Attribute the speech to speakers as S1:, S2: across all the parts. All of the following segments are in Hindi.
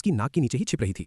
S1: उसकी नाक के नीचे ही छिप रही थी।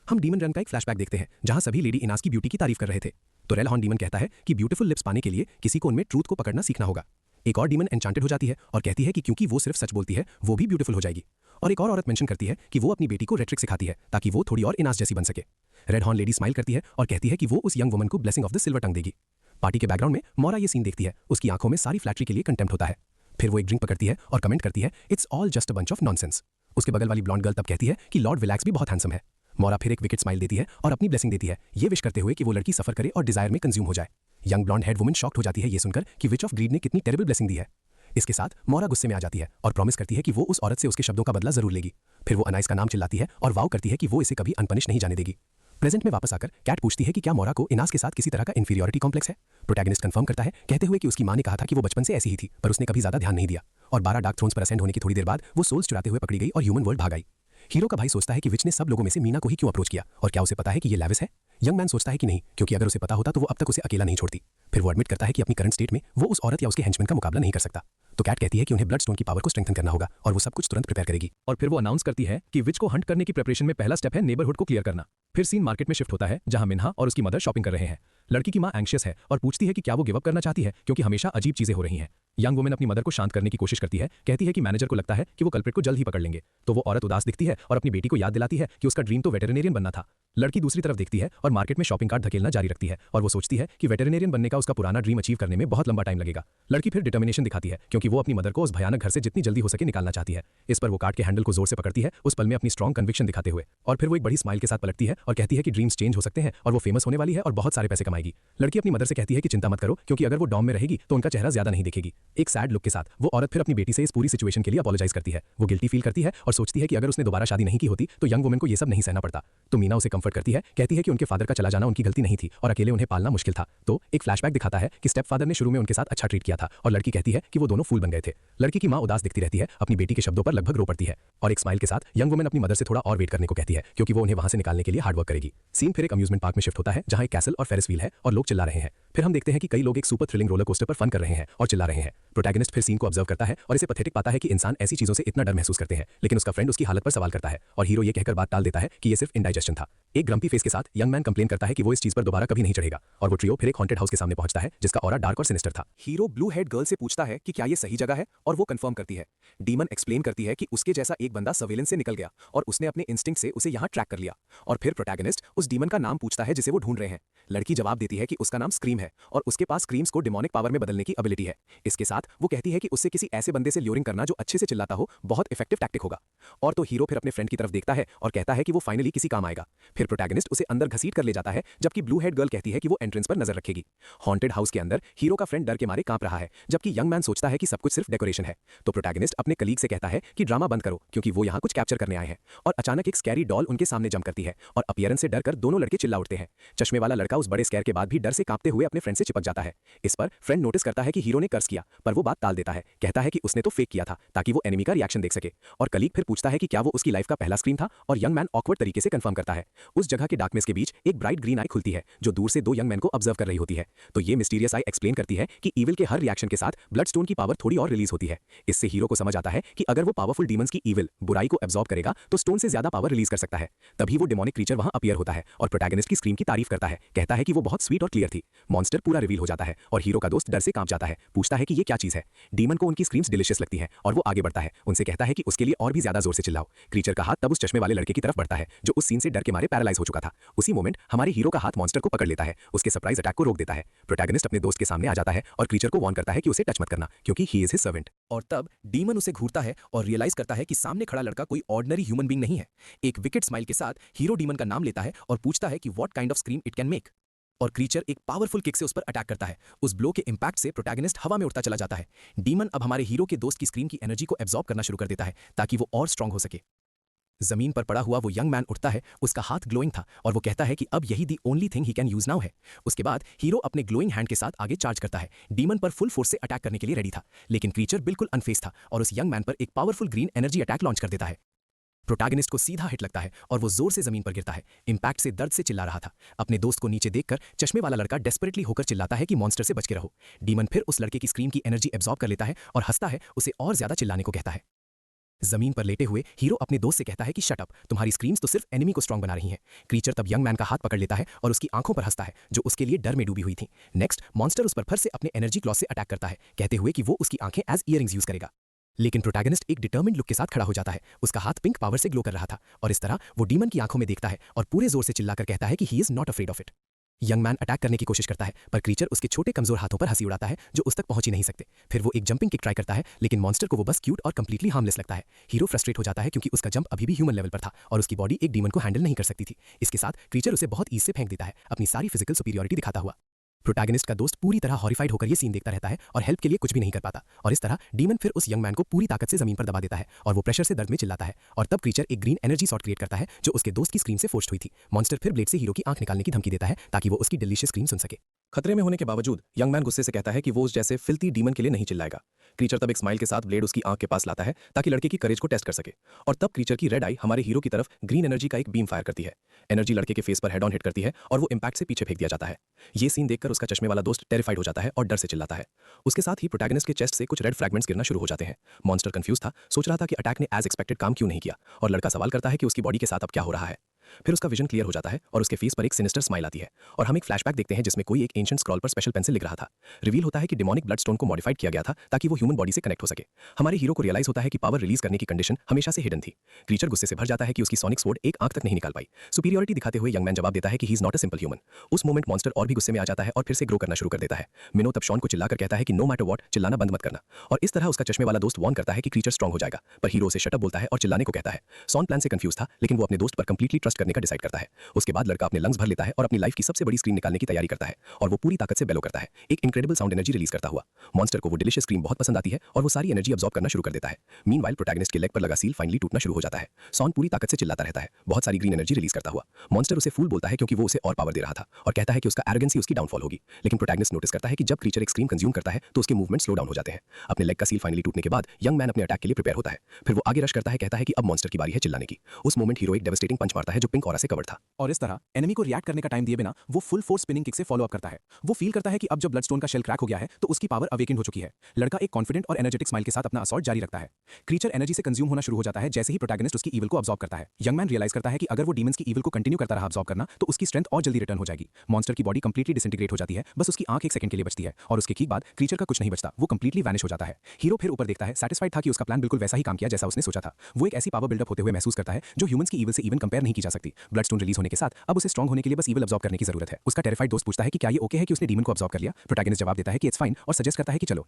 S1: हम डीमन रन का एक फ्लैशबैक देखते हैं जहां सभी लेडी इनास की ब्यूटी की तारीफ कर रहे थे। तो रेल हॉर्न डीमन कहता है कि ब्यूटीफुल लिप्स पाने के लिए किसी को उनमें ट्रूथ को पकड़ना सीखना होगा। एक और डीमन एन्चांटेड हो जाती है और कहती है कि क्योंकि वो सिर्फ सच बोलती है वो भी ब्यूटीफुल हो जाएगी। और एक और औरत मेंशन करती है कि वो अपनी बेटी को रेट्रिक सिखाती है ताकि वो थोड़ी और इनास जैसी बन सके। रेड हॉर्न लेडी स्माइल करती है और कहती है कि वो उस यंग वुमन को ब्लेसिंग ऑफ द सिल्वर टंग देगी। पार्टी के बैकग्राउंड में मौरा ये सीन देखती है, उसकी आंखों में सारी फ्लैटरी के लिए कंटेम्प्ट होता है। फिर वो एक ड्रिंक पकड़ती है और कमेंट करती है it's all just a bunch of nonsense. उसके बगल वाली ब्लॉन्ड गर्ल तब कहती है कि लॉर्ड विलैक्स भी बहुत हैंडसम है। मौरा फिर एक विकेट स्माइल देती है और अपनी ब्लेसिंग देती है, ये विश करते हुए कि वो लड़की सफर करे और डिजायर में कंज्यूम हो जाए। Young blonde head woman shocked हो जाती है ये सुनकर कि विच ऑफ ग्रीड ने कितनी टेरिबल ब्लेसिंग दी है। इसके साथ मौरा गुस्से में आ जाती है और प्रॉमिस करती है कि वो उस औरत से उसके शब्दों का बदला जरूर लेगी। फिर वो अनाइस का नाम चिल्लाती है और वाव करती है कि वो इसे कभी अनपनिश नहीं जाने देगी। प्रेजेंट में वापस आकर कैट पूछती है कि क्या मौरा को इनास के साथ किसी तरह का इंफीरियरिटी कॉम्प्लेक्स है। प्रोटैगनिस्ट कंफर्म करता है कहते हुए कि उसकी मां ने कहा था कि वो बचपन से ऐसी ही थी पर उसने कभी ज्यादा ध्यान नहीं दिया। और 12 डार्क थ्रोन्स पर असेंड होने की थोड़ी देर बाद वो सोल्स चुराते हुए पकड़ी गई और ह्यूमन वर्ल्ड भाग आई। हीरो का भाई सोचता है कि विच ने सब लोगों में से मीना को ही क्यों अप्रोच किया और क्या उसे पता है कि ये लेविस है। यंग मैन सोचता है कि नहीं, क्योंकि अगर उसे पता होता तो वो अब तक उसे अकेला नहीं छोड़ती। फिर वो एडमिट करता है कि अपनी करंट स्टेट में वो उस औरत या उसके हेंचमैन का मुकाबला नहीं कर सकता। तो कैट कहती है कि उन्हें ब्लड स्टोन की पावर को स्ट्रेंथन करना होगा और वो सब कुछ तुरंत प्रिपेयर करेगी।
S2: और फिर वो अनाउंस करती है कि विच को हंट करने की प्रिपरेशन में पहला स्टेप है नेबरहुड को क्लियर करना। फिर सीन मार्केट में शिफ्ट होता है जहां मिन्हा और उसकी मदर शॉपिंग कर रहे हैं। लड़की की मां एंग्शियस है और पूछती है कि क्या वो गिव अप करना चाहती है क्योंकि हमेशा अजीब चीजें हो रही हैं। यंग वुमन अपनी मदर को शांत करने की कोशिश करती है, कहती है कि मैनेजर को लगता है कि वो कल्प्रिट को जल्द ही पकड़ लेंगे। तो वो औरत उदास दिखती है और अपनी बेटी को याद दिलाती है कि उसका ड्रीम तो वेटरनेरियन बनना था। लड़की दूसरी तरफ देखती है और मार्केट में शॉपिंग कार्ट धकेलना जारी रखती है और वो सोचती है कि वेटरनेरियन बनने का उसका पुराना ड्रीम अचीव करने में बहुत लंबा टाइम लगेगा। लड़की फिर डिटर्मिनेशन दिखाती है क्योंकि वो अपनी मदर को उस भयानक घर से जितनी जल्दी हो सके निकालना चाहती है। इस पर वो कार्ट के हैंडल को जोर से पकड़ती है उस पल में अपनी स्ट्रॉन्ग कन्विक्शन दिखाते हुए। और फिर वो एक बड़ी स्माइल के साथ पलटती है और कहती है कि ड्रीम्स चेंज हो सकते हैं और वो फेमस होने वाली है और बहुत सारे पैसे कमाएगी। लड़की अपनी मदर से कहती है कि चिंता मत करो क्योंकि अगर वो डॉम में रहेगी तो उनका चेहरा ज्यादा नहीं दिखेगी। एक सैड लुक के साथ वो औरत फिर अपनी बेटी से इस पूरी सिचुएशन के लिए अपॉलोजाइज करती है। वो गिल्टी फील करती है और सोचती है कि अगर उसने दोबारा शादी नहीं की होती तो यंग वुमन को ये सब नहीं सहना पड़ता। तो मीना उसे कंफर्ट करती है, कहती है कि उनके फादर का चला जाना उनकी गलती नहीं थी और अकेले उन्हें पालना मुश्किल था। तो एक फ्लैशबैक दिखाता है कि स्टेप फादर ने शुरू में उनके साथ अच्छा ट्रीट किया था और लड़की कहती है कि वो दोनों फूल बन गए थे। लड़की की मां उदास दिखती रहती है, अपनी बेटी के शब्दों पर लगभग रो पड़ती है और एक स्माइल के साथ यंग वुमन अपनी मदर से थोड़ा और वेट करने को कहती है क्योंकि वो उन्हें वहां से निकालने के लिए हार्ड वर्क करेगी। सीन फिर एक अम्यूजमेंट पार्क में शिफ्ट होता है जहां एक कैसल और फेरिस व्हील है और लोग चिल्ला रहे हैं। फिर हम देखते हैं कि कई लोग एक सुपर थ्रिलिंग रोलर कोस्टर पर फन कर रहे हैं और चिल्ला रहे हैं। प्रोटैगनिस्ट फिर सीन को ऑब्जर्व करता है और इसे पैथेटिक पाता है कि इंसान ऐसी चीजों से इतना डर महसूस करते हैं, लेकिन उसका फ्रेंड उसकी हालत पर सवाल करता है और हीरो ये कहकर बात टाल देता है कि ये सिर्फ इंडाइजेशन था। एक ग्रम्पी फेस के साथ यंग मैन कंप्लेन करता है कि वो इस चीज पर दोबारा कभी नहीं चढ़ेगा और वो ट्रियो फिर एक हॉन्टेड हाउस के सामने पहुंचता है जिसका ऑरा डार्क और सिनिस्टर था। हीरो ब्लू हेड गर्ल से पूछता है कि क्या ये सही जगह है और वो कंफर्म करती है। डीमन एक्सप्लेन करती है कि उसके जैसा एक बंदा सर्वेलेंस से निकल गया और उसने अपने इंस्टिंक्ट से उसे यहाँ ट्रैक कर लिया। और फिर प्रोटैगनिस्ट उस डीमन का नाम पूछता है जिसे वो ढूंढ रहे हैं। लड़की जवाब देती है कि उसका नाम स्क्रीम है और उसके पास स्क्रीम्स को डिमोनिक पावर में बदलने की एबिलिटी है। इसके साथ वो कहती है कि उससे किसी ऐसे बंदे से ल्यूरिंग करना जो अच्छे से चिल्लाता हो बहुत इफेक्टिव टैक्टिक होगा। और तो हीरो फिर अपने फ्रेंड की तरफ देखता है और कहता है कि वो फाइनली किसी काम आएगा। फिर प्रोटैगनिस्ट उसे अंदर घसीट कर ले जाता है जबकि ब्लू हेड गर्ल कहती है कि वो एंट्रेंस पर नजर रखेगी। हॉन्टेड हाउस के अंदर हीरो का फ्रेंड डर के मारे कांप रहा है जबकि यंग मैन सोचता है कि सब कुछ सिर्फ डेकोरेशन है। तो प्रोटैगनिस्ट अपने कलीग से कहता है कि ड्रामा बंद करो क्योंकि वो यहाँ कुछ कैप्चर करने आए हैं। और अचानक एक स्कैरी डॉल उनके सामने जंप करती है और अपीयरेंस से डरकर दोनों लड़के चिल्ला उठते हैं। चश्मे वाला लड़का उस बड़े स्कैर के बाद भी डर से कांपते हुए अपने फ्रेंड से चिपक जाता है। इस पर फ्रेंड नोटिस करता है कि हीरो ने कर्स किया पर वो बात टाल देता है, कहता है कि उसने तो फेक किया था ताकि वो एनिमी का रिएक्शन देख सके। और कलीग फिर पूछता है कि क्या वो उसकी लाइफ का पहला स्क्रीन था और यंग मैन ऑकवर्ड तरीके से कंफर्म करता है। उस जगह के डार्कनेस के बीच एक ब्राइट ग्रीन आई खुलती है जो दूर से दो यंग मैन को ऑब्जर्व कर रही होती है। तो ये मिस्टीरियस आई एक्सप्लेन करती है कि ईविल के हर रिएक्शन के साथ ब्लड स्टोन की पावर थोड़ी और रिलीज होती है। इससे हीरो को समझ आता है कि अगर वो पावरफुल डीमंस की ईविल बुराई को एब्जॉर्ब करेगा तो स्टोन से ज्यादा पावर रिलीज कर सकता है। तभी वो डिमोनिक क्रीचर वहां अपीयर होता है और प्रोटैगनिस्ट की स्क्रीम की तारीफ करता है, कहता है कि वो बहुत स्वीट और क्लियर थी। मॉन्स्टर पूरा रिवील हो जाता है और हीरो का दोस्त डर से कांप जाता है, पूछता है कि ये क्या चीज है। डीमन को उनकी स्क्रीम्स डिलिशियस लगती है और वो आगे बढ़ता है, उनसे कहता है कि उसके लिए और भी ज्यादा जोर से चिल्लाओ। क्रीचर का हाथ तब उस चश्मे वाले लड़के की तरफ बढ़ता है जो उस सीन से डर के मारे पैरालाइज हो चुका था। उसी मोमेंट हमारे हीरो का हाथ मॉन्स्टर को पकड़ लेता है, उसके सरप्राइज अटैक को रोक देता है। प्रोटैगनिस्ट अपने दोस्त के सामने आ जाता है और क्रीचर को वार्न करता है कि उसे टच मत करना क्योंकि ही इज हिज सर्वेंट। और तब डीमन उसे घूरता है और रियलाइज करता है कि सामने खड़ा लड़का कोई ऑर्डिनरी ह्यूमन बीइंग नहीं है। एक विकेट स्माइल के साथ हीरो डीमन का नाम लेता है और पूछता है कि what kind of scream it can make. और क्रीचर एक पावरफुल किक से उस पर अटैक करता है। उस ब्लो के इंपैक्ट से प्रोटैगनिस्ट हवा में उड़ता चला जाता है। डीमन अब हमारे हीरो के दोस्त की स्क्रीम की एनर्जी को एब्जॉर्ब करना शुरू कर देता है ताकि वो और स्ट्रांग हो सके। जमीन पर पड़ा हुआ वो यंग मैन उठता है, उसका हाथ ग्लोइंग था और वो कहता है कि अब यही the only thing he can use now है। उसके बाद हीरो अपने ग्लोइंग हैंड के साथ आगे चार्ज करता है। डीमन पर फुल फोर्स से अटैक करने के लिए रेडी था, लेकिन क्रीचर बिल्कुल अनफेस था और उस यंग मैन पर एक powerful green energy attack launch कर देता है। प्रोटैगनिस्ट को सीधा हिट लगता है और वो जोर से जमीन पर गिरता है। इंपैक्ट से दर्द से चिल्ला रहा था। अपने दोस्त को नीचे देखकर चश्मे वाला लड़का डेस्परेटली होकर चिल्लाता है कि मॉन्स्टर से बच के रहो। डीमन फिर उस लड़के की स्क्रीम की एनर्जी एब्जॉर्ब कर लेता है और हंसता है, उसे और ज्यादा चिल्लाने को कहता है।
S1: जमीन पर लेटे हुए हीरो अपने दोस्त से कहता है कि शट अप, तुम्हारी स्क्रीम्स तो सिर्फ एनिमी को स्ट्रांग बना रही हैं। क्रीचर तब यंग मैन का हाथ पकड़ लेता है और उसकी आंखों पर हंसता है जो उसके लिए डर में डूबी हुई थी। नेक्स्ट मॉन्स्टर उस पर फिर से अपने एनर्जी क्लॉज से अटैक करता है, कहते हुए कि वो उसकी आंखें एज ईयरिंग्स यूज करेगा। लेकिन प्रोटैगनिस्ट एक डिटर्मिन्ड लुक के साथ खड़ा हो जाता है। उसका हाथ पिंक पावर से ग्लो कर रहा था और इस तरह वो डीमन की आंखों में देखता है और पूरे जोर से चिल्लाकर कहता है कि he is not afraid of it. Young man attack करने की कोशिश करता है पर क्रीचर उसके छोटे कमजोर हाथों पर हंसी उड़ाता है जो उस तक पहुंच ही नहीं सकते। फिर वो एक जंपिंग किक ट्राई करता है लेकिन मॉन्स्टर को वो बस क्यूट और कंप्लीटली हार्मलेस लगता है। हीरो फ्रस्ट्रेट हो जाता है क्योंकि उसका जंप अभी भी ह्यूमन लेवल पर था और उसकी बॉडी एक डीमन को हैंडल नहीं कर सकती थी। इसके साथ क्रीचर उसे बहुत ईज से फेंक देता है, अपनी सारी फिजिकल सुपीरियरिटी दिखाता हुआ। प्रोटैगनिस्ट का दोस्त पूरी तरह हॉरिफाइड होकर ये सीन देखता रहता है और हेल्प के लिए कुछ भी नहीं कर पाता और इस तरह डीमन फिर उस यंग मैन को पूरी ताकत से जमीन पर दबा देता है और वो प्रेशर से दर्द में चिल्लाता है और तब क्रीचर एक ग्रीन एनर्जी सॉर्ट क्रिएट करता है जो उसके दोस्त की स्क्रीम से फोर्स्ड हुई थी। मॉन्स्टर फिर ब्लेड से हीरो की आंख निकालने की धमकी देता है ताकि वो उसकी डिलीशियस स्क्रीम सुन सके।
S2: खतरे में होने के बावजूद यंग मैन गुस्से से कहता है कि वो उस जैसे फिल्थी डीमन के लिए नहीं चिल्लाएगा। क्रीचर तब एक स्माइल के साथ ब्लेड उसकी आंख के पास लाता है ताकि लड़के की करेज को टेस्ट कर सके और तब क्रीचर की रेड आई हमारे हीरो की तरफ ग्रीन एनर्जी का एक बीम फायर करती है। एनर्जी लड़के के फेस पर हेड ऑन हिट करती है और वो इंपैक्ट से पीछे फेंक दिया जाता है। ये सीन देखकर उसका चश्मे वाला दोस्त टेरिफाइड हो जाता है और डर से चिल्लाता है। उसके साथ ही प्रोटैगनिस्ट के चेस्ट से कुछ रेड फ्रैगमेंट्स गिरना शुरू हो जाते हैं। मॉन्स्टर कंफ्यूज था, सोच रहा था कि अटैक ने एज एक्सपेक्टेड काम क्यों नहीं किया और लड़का सवाल करता है कि उसकी बॉडी के साथ अब क्या हो रहा है। फिर उसका विजन क्लियर हो जाता है और उसके फेस पर एक सिनिस्टर स्माइल आती है और हम एक फ्लैशबैक देखते हैं जिसमें कोई एक एंशिएंट स्क्रॉल पर स्पेशल पेन से लिख रहा था। रिवील होता है कि डिमोनिक ब्लड स्टोन को मॉडिफाइड किया गया था ताकि वो ह्यूमन बॉडी से कनेक्ट हो सके। हमारे हीरो को रियलाइज होता है कि पावर रिलीज करने की कंडीशन हमेशा से हिडन थी। क्रीचर गुस्से से भर जाता है कि उसकी सोनिक स्वॉर्ड एक आंख तक नहीं निकाल पाई। सुपीरियरिटी दिखाते हुए यंग मैन जवाब देता है कि he is not a simple human. उस मोमेंट मॉन्स्टर और भी गुस्से में आ जाता है और फिर से ग्रो करना शुरू कर देता है। मिनो तब शॉन को चिल्लाकर कहता है कि नो मैटर व्हाट, चिल्लाना बंद मत करना और इस तरह उसका चश्मे वाला दोस्त वार्न करता है कि क्रीचर स्ट्रांग हो जाएगा पर हीरो उसे शट अप बोलता है और चिल्लाने को कहता है। सॉन प्लान से कंफ्यूज था लेकिन वो अपने दोस्त पर कंप्लीटली ट्रस्ट करने का डिसाइड करता है। उसके बाद लड़का अपने लंग्स भर लेता है और अपनी लाइफ की सबसे बड़ी स्क्रीन निकालने की तैयारी करता है और वो पूरी ताकत से बेलो करता है, एक इनक्रेडिबल साउंड एनर्जी रिलीज करता हुआ। मॉन्स्टर को वो डिलीशियस स्क्रीम बहुत पसंद आती है और वो सारी एनर्जी अब्सॉर्ब करना शुरू कर देता है। मीनवाइल प्रोटैगनिस्ट के लेग पर लगा सील फाइनली टूटना शुरू हो जाता है। सॉन पूरी ताकत से चिल्लाता रहता है, बहुत सारी ग्रीन एनर्जी रिलीज करता हुआ। मॉन्स्टर उसे फूल बोलता है क्योंकि वो उसे और पावर दे रहा था और कहता है कि उसका एरोगेंसी उसकी डाउनफॉल होगी। लेकिन प्रोटैगनिस्ट नोटिस करता है कि जब क्रीचर एक स्क्रीम कंज्यूम करता है तो उसके मूवमेंट स्लो डाउन हो जाते हैं। अपने लेग का सील फाइनली टूटने के बाद यंग मैन अपने अटैक के लिए प्रिपेयर होता है। फिर वो आगे रश करता है, कहता है कि अब मॉन्स्टर की बारी है चिल्लाने की। उस मोमेंट हीरो एक डेवास्टेटिंग पंच मारता है जो पिंक ऑरा से कवर्ड था
S1: और इस तरह एनिमी को रिएक्ट करने का टाइम दिए बिना वो फुल फोर्स स्पिनिंग किक से फॉलो अप करता है। वो फील करता है कि अब जब ब्लडस्टोन का शेल क्रैक हो गया है तो उसकी पावर अवेकेंड हो चुकी है। लड़का एक कॉन्फिडेंट और एनर्जेटिक स्माइल के साथ अपना असॉल्ट जारी रखता है। क्रीचर एनर्जी से कंज्यूम होना शुरू हो जाता है जैसे ही प्रोटैगनिस्ट उसकी ईविल को अब्सॉर्ब करता है। यंग मैन रियलाइज करता है कि अगर वो डीमंस की ईविल को कंटिन्यू करता रहा अब्सॉर्ब करना तो उसकी स्ट्रेंथ और जल्दी रिटर्न हो जाएगी। मॉन्स्टर की बॉडी कंप्लीटली डिसइंटीग्रेट हो जाती है, बस उसकी आंख एक सेकंड के लिए बचती है और उसके ठीक बाद क्रीचर का कुछ नहीं बचता, वो कंप्लीटली वैनिश हो जाता है। हीरो फिर ऊपर देखता है, सैटिस्फाइड था कि उसका प्लान बिल्कुल वैसा ही काम किया जैसा उसने सोचा था। वो एक ऐसी पावर बिल्डअप होते हुए महसूस करता है जो ह्यूमंस की ईविल से इवन कंपेयर नहीं की जा सकती। ब्लडस्टोन रिलीज होने के साथ अब उसे स्ट्रांग होने के लिए बस ईविल अब्सॉर्ब करने की जरूरत है। उसका टेरिफाइड दोस्त पूछता है कि क्या ये ओके है कि उसने डीमन को अब्सॉर्ब कर लिया। प्रोटैगनिस्ट जवाब देता है कि इट्स फाइन और सजेस्ट करता है कि चलो